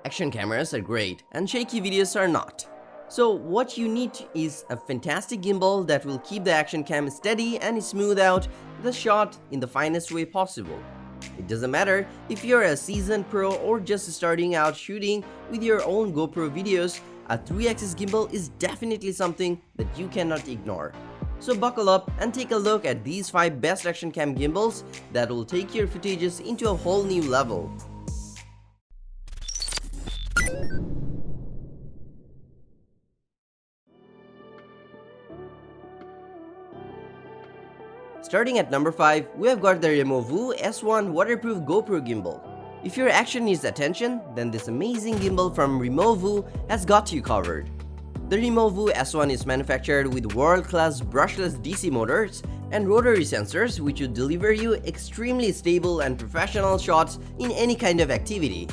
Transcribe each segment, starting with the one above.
Action cameras are great and shaky videos are not. So what you need is a fantastic gimbal that will keep the action cam steady and smooth out the shot in the finest way possible. It doesn't matter if you're a seasoned pro or just starting out shooting with your own GoPro videos, a 3-axis gimbal is definitely something that you cannot ignore. So buckle up and take a look at these 5 best action cam gimbals that will take your footages into a whole new level. Starting at number 5, we have got the Removu S1 waterproof GoPro gimbal. If your action needs attention, then this amazing gimbal from Removu has got you covered. The Removu S1 is manufactured with world-class brushless DC motors and rotary sensors which will deliver you extremely stable and professional shots in any kind of activity.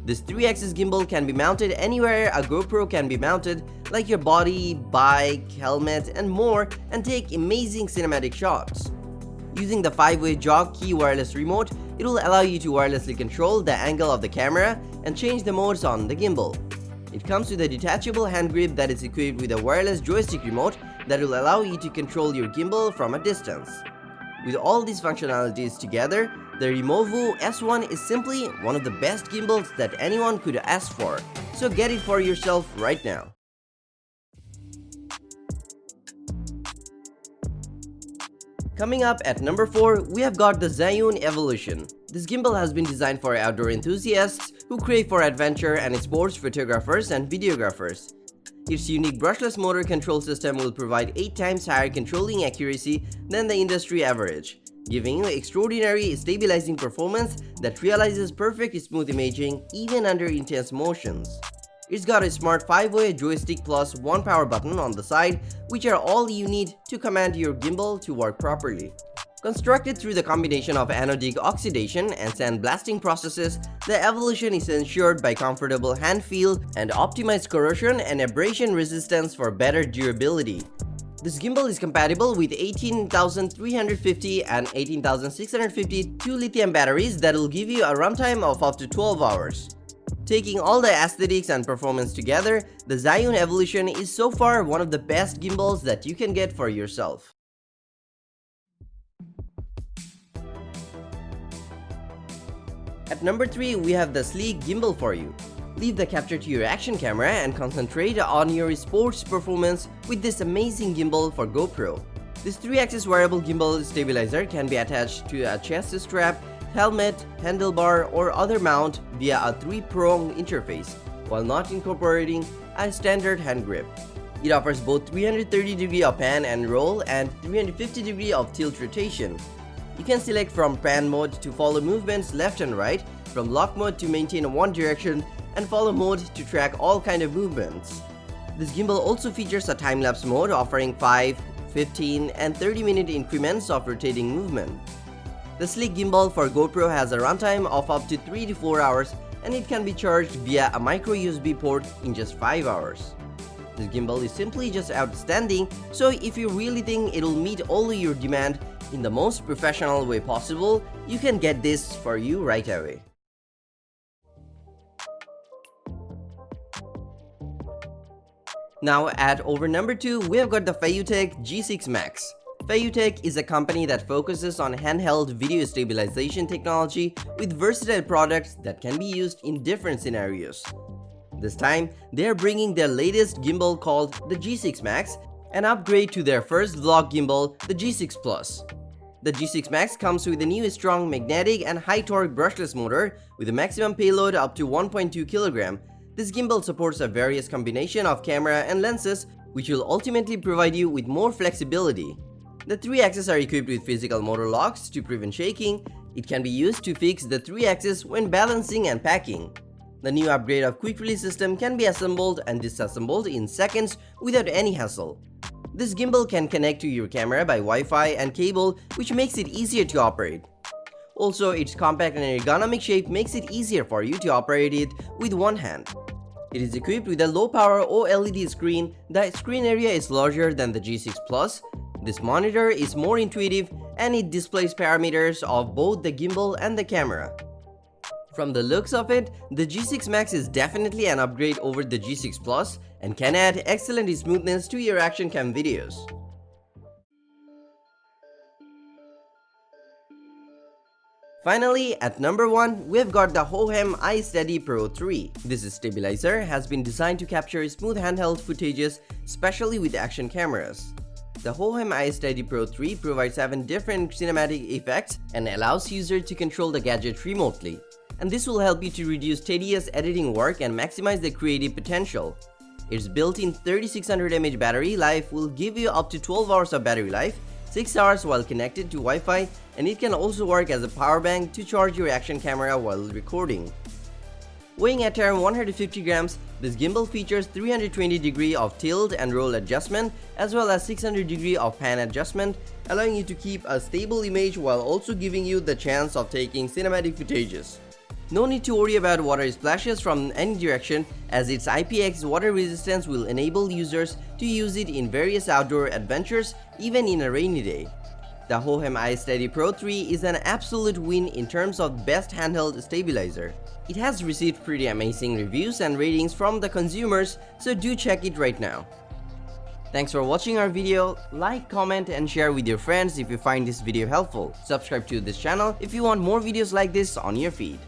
This 3-axis gimbal can be mounted anywhere a GoPro can be mounted, like your body, bike, helmet, and more, and take amazing cinematic shots. Using the 5-way jog key wireless remote, it will allow you to wirelessly control the angle of the camera and change the modes on the gimbal. It comes with a detachable hand grip that is equipped with a wireless joystick remote that will allow you to control your gimbal from a distance. With all these functionalities together, the Removu S1 is simply one of the best gimbals that anyone could ask for, so get it for yourself right now. Coming up at number 4, we have got the Zhiyun Evolution. This gimbal has been designed for outdoor enthusiasts who crave for adventure and sports photographers and videographers. Its unique brushless motor control system will provide 8 times higher controlling accuracy than the industry average, giving you extraordinary stabilizing performance that realizes perfect smooth imaging even under intense motions. It's got a smart 5-way joystick plus 1 power button on the side, which are all you need to command your gimbal to work properly. Constructed through the combination of anodic oxidation and sandblasting processes, the Evolution is ensured by comfortable hand feel and optimized corrosion and abrasion resistance for better durability. This gimbal is compatible with 18,350 and 18,650 2-lithium batteries that will give you a runtime of up to 12 hours. Taking all the aesthetics and performance together, the Zhiyun Evolution is so far one of the best gimbals that you can get for yourself. At number 3, we have the sleek gimbal for you. Leave the capture to your action camera and concentrate on your sports performance with this amazing gimbal for GoPro. This 3-axis wearable gimbal stabilizer can be attached to a chest strap, helmet, handlebar, or other mount via a 3-prong interface, while not incorporating a standard hand grip. It offers both 330° of pan and roll and 350° of tilt rotation. You can select from pan mode to follow movements left and right, from lock mode to maintain one direction, and follow mode to track all kind of movements. This gimbal also features a time-lapse mode offering 5, 15, and 30-minute increments of rotating movement. The sleek gimbal for GoPro has a runtime of up to 3 to 4 hours, and it can be charged via a micro USB port in just 5 hours. This gimbal is simply just outstanding, so if you really think it'll meet all of your demand in the most professional way possible, you can get this for you right away. Now at over number 2, we have got the FeiyuTech G6 Max. FeiyuTech is a company that focuses on handheld video stabilization technology with versatile products that can be used in different scenarios. This time, they are bringing their latest gimbal called the G6 Max, an upgrade to their first vlog gimbal, the G6 Plus. The G6 Max comes with a new strong magnetic and high torque brushless motor with a maximum payload up to 1.2 kg. This gimbal supports a various combination of camera and lenses, which will ultimately provide you with more flexibility. The 3 axes are equipped with physical motor locks to prevent shaking. It can be used to fix the 3 axes when balancing and packing. The new upgrade of quick release system can be assembled and disassembled in seconds without any hassle. This gimbal can connect to your camera by Wi-Fi and cable, which makes it easier to operate. Also, its compact and ergonomic shape makes it easier for you to operate it with one hand. It is equipped with a low-power OLED screen. The screen area is larger than the G6 Plus. This monitor is more intuitive and it displays parameters of both the gimbal and the camera. From the looks of it, the G6 Max is definitely an upgrade over the G6 Plus and can add excellent smoothness to your action cam videos. Finally, at number 1, we've got the Hohem iSteady Pro 3. This stabilizer has been designed to capture smooth handheld footages, especially with action cameras. The Hohem iSteady Pro 3 provides 7 different cinematic effects and allows users to control the gadget remotely. And this will help you to reduce tedious editing work and maximize the creative potential. Its built-in 3600 mAh battery life will give you up to 12 hours of battery life, 6 hours while connected to Wi-Fi, and it can also work as a power bank to charge your action camera while recording. Weighing at around 150 grams, this gimbal features 320° of tilt and roll adjustment as well as 600° of pan adjustment, allowing you to keep a stable image while also giving you the chance of taking cinematic footages. No need to worry about water splashes from any direction, as its IPX water resistance will enable users to use it in various outdoor adventures even in a rainy day. The Hohem iSteady Pro 3 is an absolute win in terms of best handheld stabilizer. It has received pretty amazing reviews and ratings from the consumers, so do check it right now. Thanks for watching our video. Like, comment and share with your friends if you find this video helpful. Subscribe to this channel if you want more videos like this on your feed.